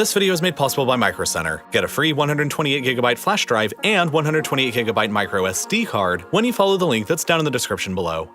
This video is made possible by Micro Center. Get a free 128GB flash drive and 128GB micro SD card when you follow the link that's down in the description below.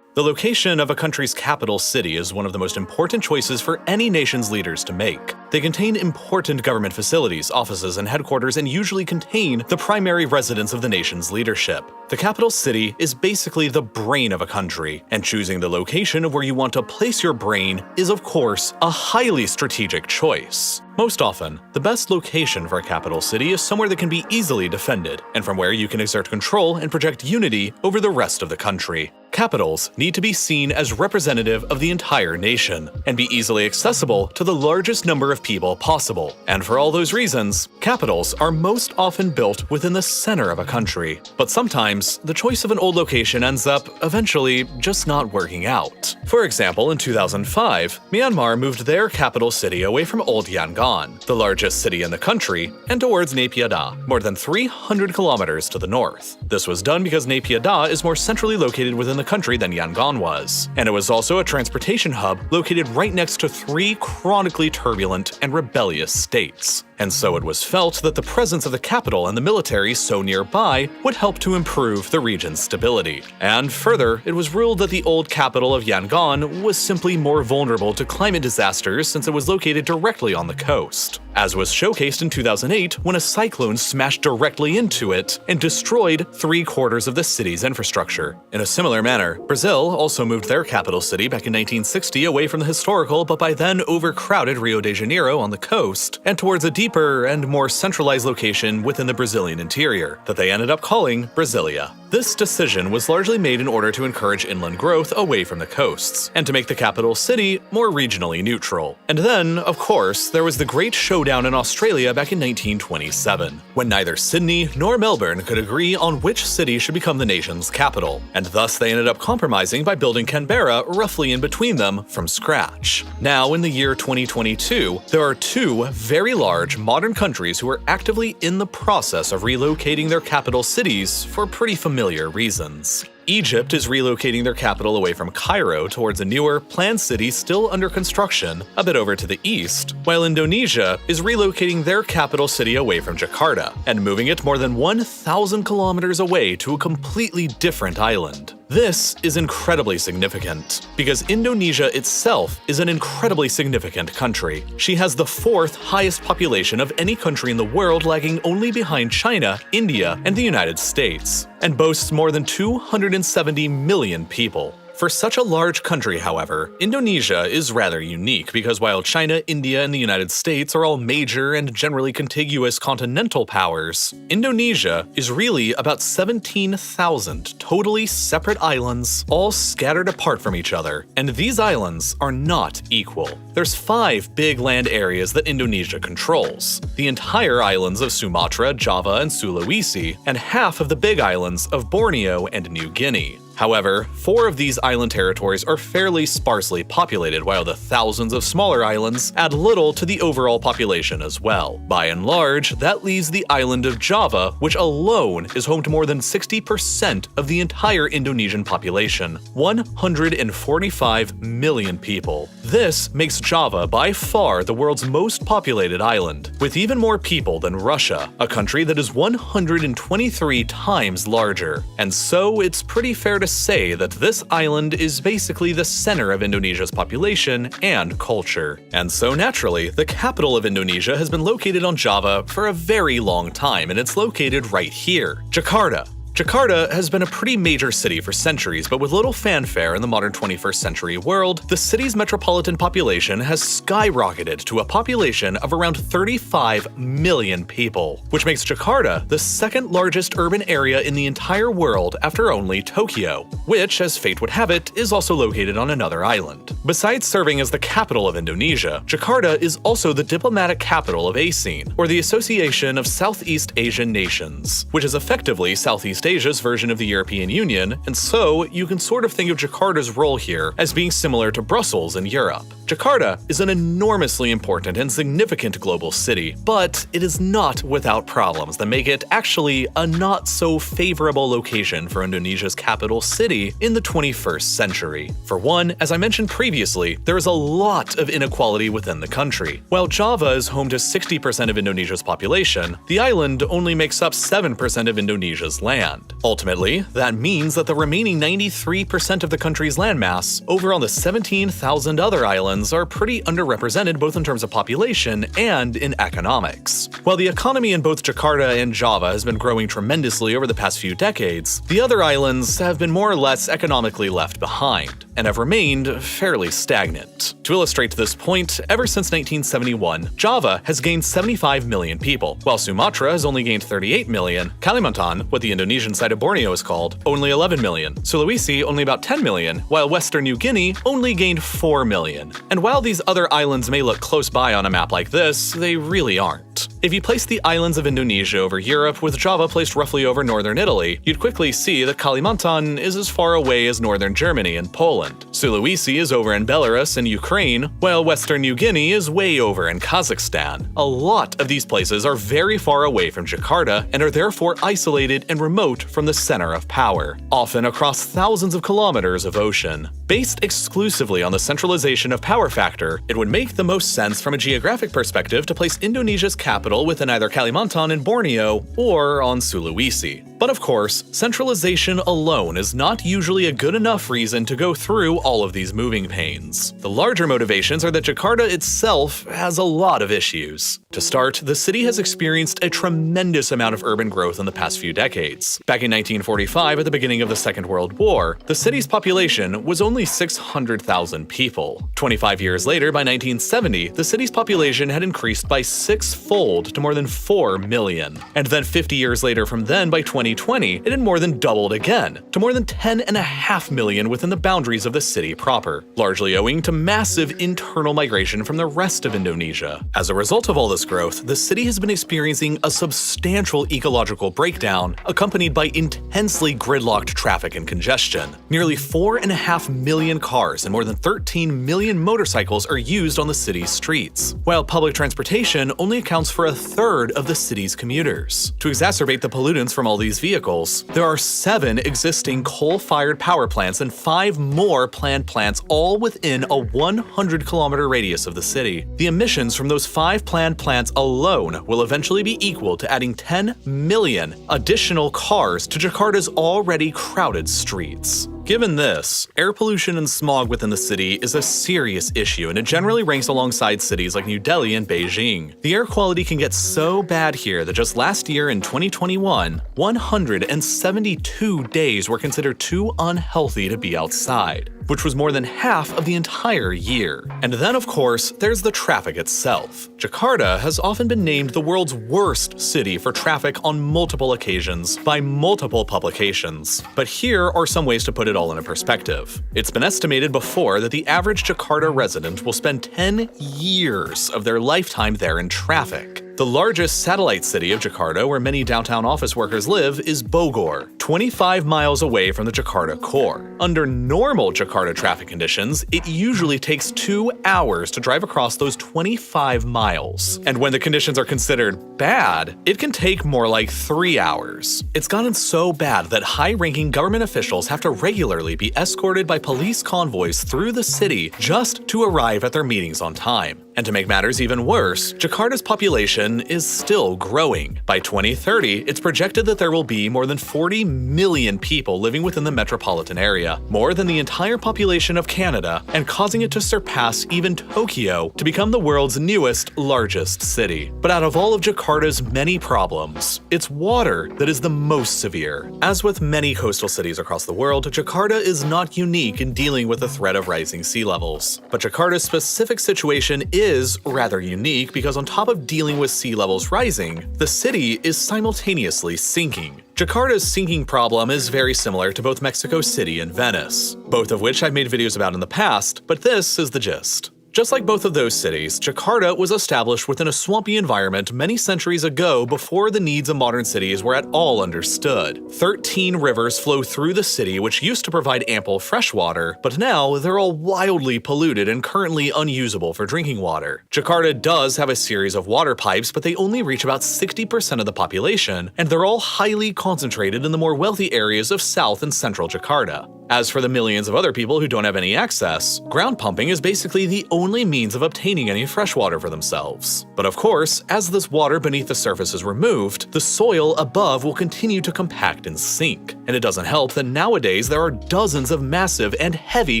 The location of a country's capital city is one of the most important choices for any nation's leaders to make. They contain important government facilities, offices, and headquarters, and usually contain the primary residence of the nation's leadership. The capital city is basically the brain of a country, and choosing the location of where you want to place your brain is, of course, a highly strategic choice. Most often, the best location for a capital city is somewhere that can be easily defended, and from where you can exert control and project unity over the rest of the country. Capitals need to be seen as representative of the entire nation, and be easily accessible to the largest number of people possible. And for all those reasons, capitals are most often built within the center of a country. But sometimes, the choice of an old location ends up, eventually, just not working out. For example, in 2005, Myanmar moved their capital city away from old Yangon, the largest city in the country, and towards Nay Pyi Da, more than 300 kilometers to the north. This was done because Nay Pyi Da is more centrally located within the country than Yangon was, and it was also a transportation hub located right next to 3 chronically turbulent and rebellious states. And so it was felt that the presence of the capital and the military so nearby would help to improve the region's stability. And further, it was ruled that the old capital of Yangon was simply more vulnerable to climate disasters since it was located directly on the coast, as was showcased in 2008 when a cyclone smashed directly into it and destroyed 3/4 of the city's infrastructure. In a similar manner, Brazil also moved their capital city back in 1960 away from the historical but by then overcrowded Rio de Janeiro on the coast and towards a deeper and more centralized location within the Brazilian interior that they ended up calling Brasilia. This decision was largely made in order to encourage inland growth away from the coasts, and to make the capital city more regionally neutral. And then, of course, there was the Great Showdown in Australia back in 1927, when neither Sydney nor Melbourne could agree on which city should become the nation's capital, and thus they ended up compromising by building Canberra roughly in between them from scratch. Now, in the year 2022, there are 2 very large modern countries who are actively in the process of relocating their capital cities for pretty familiar reasons. Egypt is relocating their capital away from Cairo towards a newer, planned city still under construction a bit over to the east, while Indonesia is relocating their capital city away from Jakarta and moving it more than 1,000 kilometers away to a completely different island. This is incredibly significant, because Indonesia itself is an incredibly significant country. She has the 4th highest population of any country in the world, lagging only behind China, India, and the United States, and boasts more than 270 million people. For such a large country, however, Indonesia is rather unique because while China, India, and the United States are all major and generally contiguous continental powers, Indonesia is really about 17,000 totally separate islands, all scattered apart from each other, and these islands are not equal. There's 5 big land areas that Indonesia controls: the entire islands of Sumatra, Java, and Sulawesi, and half of the big islands of Borneo and New Guinea. However, 4 of these island territories are fairly sparsely populated, while the thousands of smaller islands add little to the overall population as well. By and large, that leaves the island of Java, which alone is home to more than 60% of the entire Indonesian population, 145 million people. This makes Java by far the world's most populated island, with even more people than Russia, a country that is 123 times larger. And so it's pretty fair to say that this island is basically the center of Indonesia's population and culture. And so naturally, the capital of Indonesia has been located on Java for a very long time, and it's located right here, Jakarta. Jakarta has been a pretty major city for centuries, but with little fanfare in the modern 21st century world, the city's metropolitan population has skyrocketed to a population of around 35 million people, which makes Jakarta the 2nd largest urban area in the entire world after only Tokyo, which, as fate would have it, is also located on another island. Besides serving as the capital of Indonesia, Jakarta is also the diplomatic capital of ASEAN, or the Association of Southeast Asian Nations, which is effectively Southeast Southeast Asia's version of the European Union, and so you can sort of think of Jakarta's role here as being similar to Brussels in Europe. Jakarta is an enormously important and significant global city, but it is not without problems that make it actually a not-so-favorable location for Indonesia's capital city in the 21st century. For one, as I mentioned previously, there is a lot of inequality within the country. While Java is home to 60% of Indonesia's population, the island only makes up 7% of Indonesia's land. Ultimately, that means that the remaining 93% of the country's landmass, over on the 17,000 other islands, are pretty underrepresented both in terms of population and in economics. While the economy in both Jakarta and Java has been growing tremendously over the past few decades, the other islands have been more or less economically left behind, and have remained fairly stagnant. To illustrate this point, ever since 1971, Java has gained 75 million people, while Sumatra has only gained 38 million, Kalimantan, what the Indonesian side of Borneo is called, only 11 million, Sulawesi only about 10 million, while Western New Guinea only gained 4 million. And while these other islands may look close by on a map like this, they really aren't. If you place the islands of Indonesia over Europe with Java placed roughly over northern Italy, you'd quickly see that Kalimantan is as far away as northern Germany and Poland. Sulawesi is over in Belarus and Ukraine, while Western New Guinea is way over in Kazakhstan. A lot of these places are very far away from Jakarta and are therefore isolated and remote from the center of power, often across thousands of kilometers of ocean. Based exclusively on the centralization of power factor, it would make the most sense from a geographic perspective to place Indonesia's capital within either Kalimantan and Borneo or on Sulawesi. But of course, centralization alone is not usually a good enough reason to go through all of these moving pains. The larger motivations are that Jakarta itself has a lot of issues. To start, the city has experienced a tremendous amount of urban growth in the past few decades. Back in 1945, at the beginning of the Second World War, the city's population was only 600,000 people. 25 years later, by 1970, the city's population had increased by six-fold to more than 4 million. And then 50 years later from then, by 2020, it had more than doubled again, to more than 10.5 million within the boundaries of the city proper, largely owing to massive internal migration from the rest of Indonesia. As a result of all this growth, the city has been experiencing a substantial ecological breakdown, accompanied by intensely gridlocked traffic and congestion. Nearly 4.5 million cars and more than 13 million motorcycles are used on the city's streets, while public transportation only accounts for a third of the city's commuters. To exacerbate the pollutants from all these vehicles, there are 7 existing coal-fired power plants and 5 more planned plants, all within a 100-kilometer radius of the city. The emissions from those 5 planned plants alone will eventually be equal to adding 10 million additional cars to Jakarta's already crowded streets. Given this, air pollution and smog within the city is a serious issue, and it generally ranks alongside cities like New Delhi and Beijing. The air quality can get so bad here that just last year in 2021, 172 days were considered too unhealthy to be outside, which was more than half of the entire year. And then, of course, there's the traffic itself. Jakarta has often been named the world's worst city for traffic on multiple occasions by multiple publications. But here are some ways to put it all into perspective. It's been estimated before that the average Jakarta resident will spend 10 years of their lifetime there in traffic. The largest satellite city of Jakarta, where many downtown office workers live, is Bogor, 25 miles away from the Jakarta core. Under normal Jakarta traffic conditions, it usually takes 2 hours to drive across those 25 miles. And when the conditions are considered bad, it can take more like 3 hours. It's gotten so bad that high-ranking government officials have to regularly be escorted by police convoys through the city just to arrive at their meetings on time. And to make matters even worse, Jakarta's population is still growing. By 2030, it's projected that there will be more than 40 million people living within the metropolitan area, more than the entire population of Canada, and causing it to surpass even Tokyo to become the world's newest, largest city. But out of all of Jakarta's many problems, it's water that is the most severe. As with many coastal cities across the world, Jakarta is not unique in dealing with the threat of rising sea levels. But Jakarta's specific situation is rather unique because on top of dealing with sea levels rising, the city is simultaneously sinking. Jakarta's sinking problem is very similar to both Mexico City and Venice, both of which I've made videos about in the past, but this is the gist. Just like both of those cities, Jakarta was established within a swampy environment many centuries ago before the needs of modern cities were at all understood. 13 rivers flow through the city which used to provide ample fresh water, but now they're all wildly polluted and currently unusable for drinking water. Jakarta does have a series of water pipes, but they only reach about 60% of the population, and they're all highly concentrated in the more wealthy areas of South and Central Jakarta. As for the millions of other people who don't have any access, ground pumping is basically the only means of obtaining any fresh water for themselves. But of course, as this water beneath the surface is removed, the soil above will continue to compact and sink. And it doesn't help that nowadays there are dozens of massive and heavy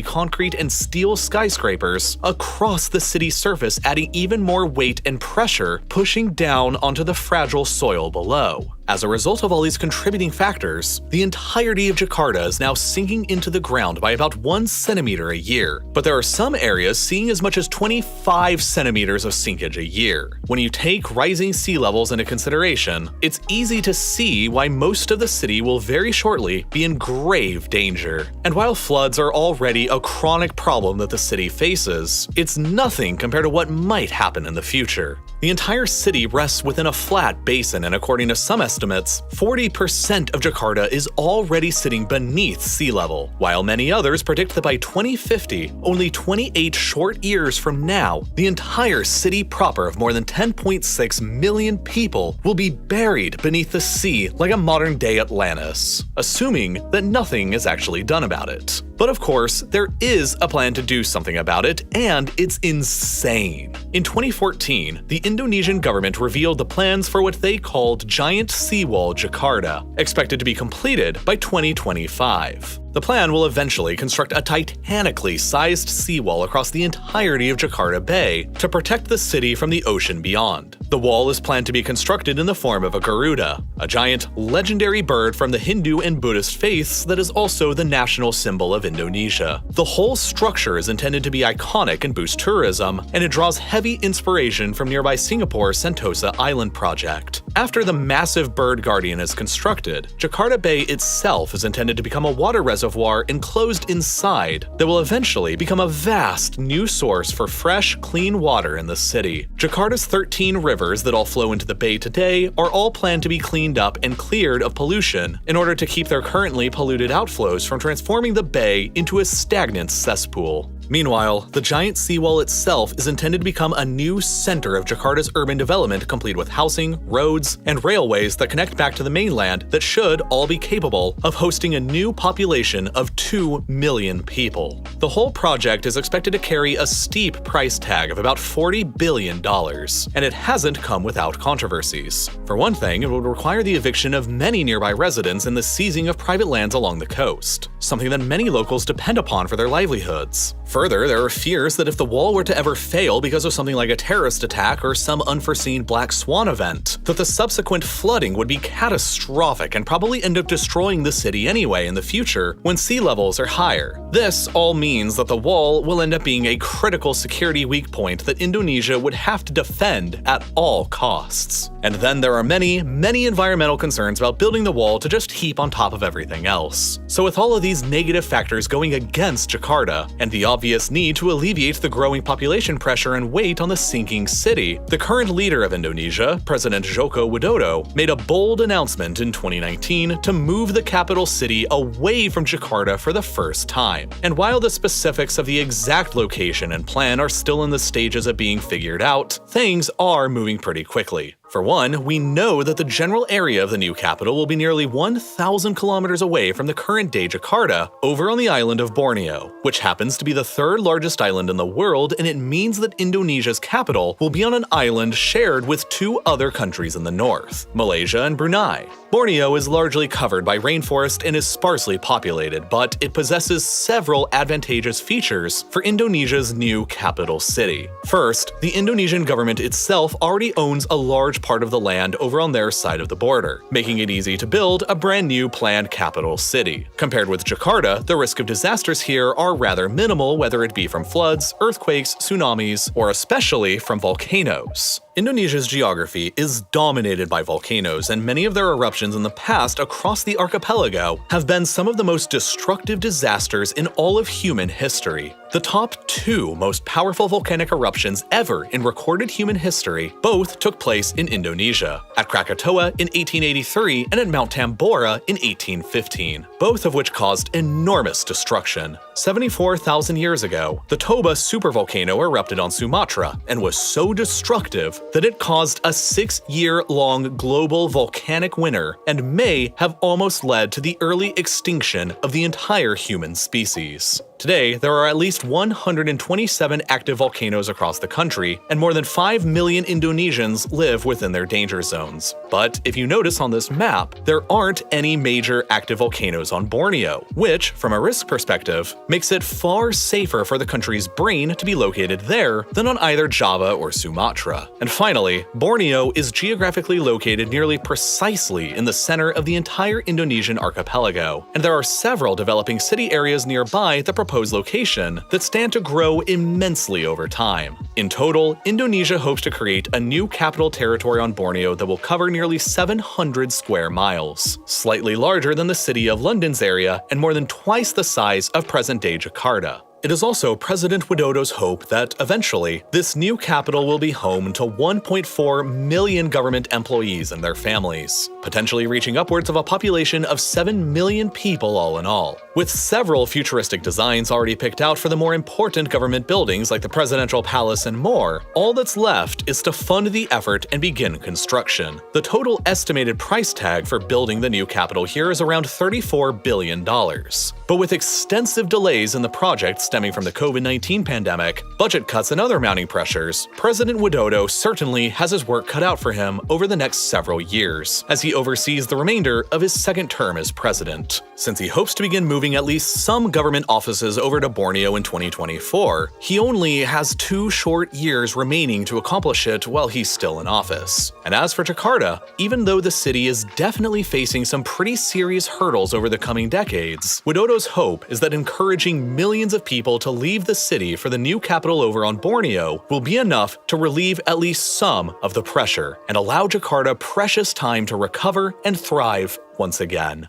concrete and steel skyscrapers across the city's surface, adding even more weight and pressure, pushing down onto the fragile soil below. As a result of all these contributing factors, the entirety of Jakarta is now sinking into the ground by about 1 centimeter a year, but there are some areas seeing as much as 25 centimeters of sinkage a year. When you take rising sea levels into consideration, it's easy to see why most of the city will very shortly be in grave danger. And while floods are already a chronic problem that the city faces, it's nothing compared to what might happen in the future. The entire city rests within a flat basin, and according to some estimates, 40% of Jakarta is already sitting beneath sea level, while many others predict that by 2050, only 28 short years from now, the entire city proper of more than 10.6 million people will be buried beneath the sea like a modern-day Atlantis, assuming that nothing is actually done about it. But of course, there is a plan to do something about it, and it's insane. In 2014, the Indonesian government revealed the plans for what they called Giant Seawall Jakarta, expected to be completed by 2025. The plan will eventually construct a titanically sized seawall across the entirety of Jakarta Bay to protect the city from the ocean beyond. The wall is planned to be constructed in the form of a Garuda, a giant, legendary bird from the Hindu and Buddhist faiths that is also the national symbol of Indonesia. The whole structure is intended to be iconic and boost tourism, and it draws heavy inspiration from nearby Singapore's Sentosa Island project. After the massive bird guardian is constructed, Jakarta Bay itself is intended to become a water reservoir enclosed inside that will eventually become a vast new source for fresh, clean water in the city. Jakarta's 13 rivers that all flow into the bay today are all planned to be cleaned up and cleared of pollution in order to keep their currently polluted outflows from transforming the bay into a stagnant cesspool. Meanwhile, the giant seawall itself is intended to become a new center of Jakarta's urban development, complete with housing, roads, and railways that connect back to the mainland that should all be capable of hosting a new population of 2 million people. The whole project is expected to carry a steep price tag of about $40 billion, and it hasn't come without controversies. For one thing, it would require the eviction of many nearby residents and the seizing of private lands along the coast, something that many locals depend upon for their livelihoods. Further, there are fears that if the wall were to ever fail because of something like a terrorist attack or some unforeseen black swan event, that the subsequent flooding would be catastrophic and probably end up destroying the city anyway in the future when sea levels are higher. This all means that the wall will end up being a critical security weak point that Indonesia would have to defend at all costs. And then there are many environmental concerns about building the wall to just heap on top of everything else. So with all of these negative factors going against Jakarta, and the obvious need to alleviate the growing population pressure and weight on the sinking city, the current leader of Indonesia, President Joko Widodo, made a bold announcement in 2019 to move the capital city away from Jakarta for the first time. And while the specifics of the exact location and plan are still in the stages of being figured out, things are moving pretty quickly. For one, we know that the general area of the new capital will be nearly 1,000 kilometers away from the current-day Jakarta, over on the island of Borneo, which happens to be the third largest island in the world, and it means that Indonesia's capital will be on an island shared with 2 other countries in the north, Malaysia and Brunei. Borneo is largely covered by rainforest and is sparsely populated, but it possesses several advantageous features for Indonesia's new capital city. First, the Indonesian government itself already owns a large part of the land over on their side of the border, making it easy to build a brand new planned capital city. Compared with Jakarta, the risk of disasters here are rather minimal, whether it be from floods, earthquakes, tsunamis, or especially from volcanoes. Indonesia's geography is dominated by volcanoes, and many of their eruptions in the past across the archipelago have been some of the most destructive disasters in all of human history. The top two most powerful volcanic eruptions ever in recorded human history both took place in Indonesia, at Krakatoa in 1883 and at Mount Tambora in 1815, both of which caused enormous destruction. 74,000 years ago, the Toba supervolcano erupted on Sumatra and was so destructive that it caused a 6-year-long global volcanic winter and may have almost led to the early extinction of the entire human species. Today, there are at least 127 active volcanoes across the country, and more than 5 million Indonesians live within their danger zones. But if you notice on this map, there aren't any major active volcanoes on Borneo, which, from a risk perspective, makes it far safer for the country's brain to be located there than on either Java or Sumatra. And finally, Borneo is geographically located nearly precisely in the center of the entire Indonesian archipelago, and there are several developing city areas nearby the proposed location that stand to grow immensely over time. In total, Indonesia hopes to create a new capital territory on Borneo that will cover nearly 700 square miles, slightly larger than the city of London's area and more than twice the size of present-day Jakarta. It is also President Widodo's hope that, eventually, this new capital will be home to 1.4 million government employees and their families, potentially reaching upwards of a population of 7 million people all in all. With several futuristic designs already picked out for the more important government buildings like the Presidential Palace and more, all that's left is to fund the effort and begin construction. The total estimated price tag for building the new capital here is around $34 billion. But with extensive delays in the project stemming from the COVID-19 pandemic, budget cuts and other mounting pressures, President Widodo certainly has his work cut out for him over the next several years, as he oversees the remainder of his second term as president. Since he hopes to begin moving at least some government offices over to Borneo in 2024, he only has 2 short years remaining to accomplish it while he's still in office. And as for Jakarta, even though the city is definitely facing some pretty serious hurdles over the coming decades, Widodo's hope is that encouraging millions of people to leave the city for the new capital over on Borneo will be enough to relieve at least some of the pressure and allow Jakarta precious time to recover and thrive once again.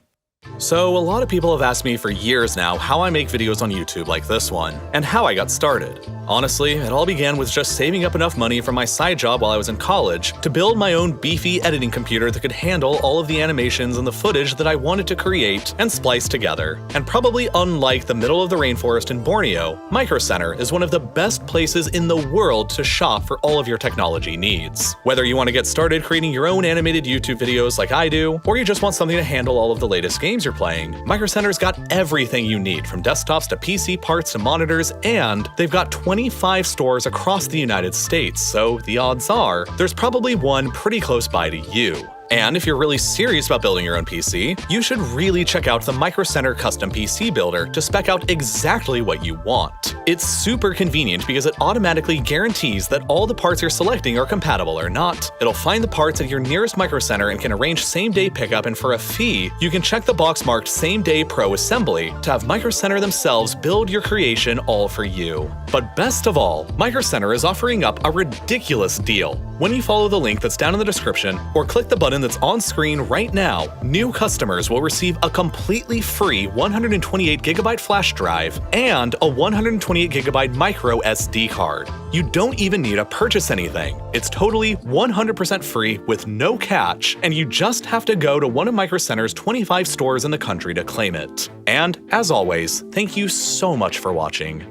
So, a lot of people have asked me for years now how I make videos on YouTube like this one, and how I got started. Honestly, it all began with just saving up enough money from my side job while I was in college to build my own beefy editing computer that could handle all of the animations and the footage that I wanted to create and splice together. And probably unlike the middle of the rainforest in Borneo, Micro Center is one of the best places in the world to shop for all of your technology needs. Whether you want to get started creating your own animated YouTube videos like I do, or you just want something to handle all of the latest games you're playing, Micro Center's got everything you need, from desktops to PC parts to monitors, and they've got 25 stores across the United States, so the odds are there's probably one pretty close by to you. And if you're really serious about building your own PC, you should really check out the Micro Center Custom PC Builder to spec out exactly what you want. It's super convenient because it automatically guarantees that all the parts you're selecting are compatible or not. It'll find the parts at your nearest Micro Center and can arrange same-day pickup, and for a fee, you can check the box marked Same-Day Pro Assembly to have Micro Center themselves build your creation all for you. But best of all, Micro Center is offering up a ridiculous deal. When you follow the link that's down in the description or click the button that's on screen right now, new customers will receive a completely free 128GB flash drive and a 128GB micro SD card. You don't even need to purchase anything. It's totally 100% free with no catch, and you just have to go to one of Micro Center's 25 stores in the country to claim it. And as always, thank you so much for watching.